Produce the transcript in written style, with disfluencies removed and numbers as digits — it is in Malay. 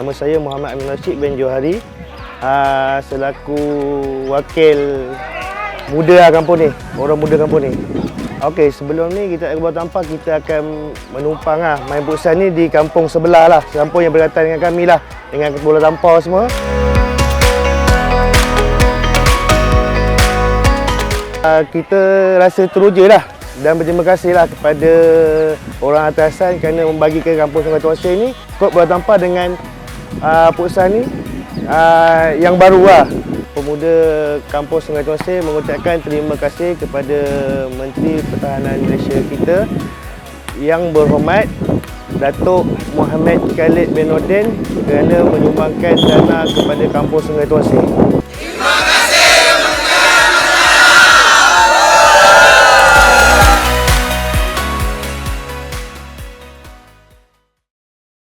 Nama saya Muhammad Amin Rashid bin Johari, selaku wakil muda kampung ni, orang muda kampung ni. Okey, sebelum ni kita bola tampar, kita akan menumpang main futsal ni di kampung sebelah lah, kampung yang berdekatan dengan kami lah, dengan bola tampar semua. Kita rasa teruja lah dan berterima kasih lah kepada orang atasan kerana membagikan kampung Sungai Tuan Seng ni kod bola tampar dengan futsal ni yang baru lah. Pemuda kampung Sungai Tuan Seng mengucapkan terima kasih kepada Menteri Pertahanan Malaysia kita yang berhormat Datuk Mohamed Khalid bin Nordin kerana menyumbangkan dana kepada kampung Sungai Tuan Seng.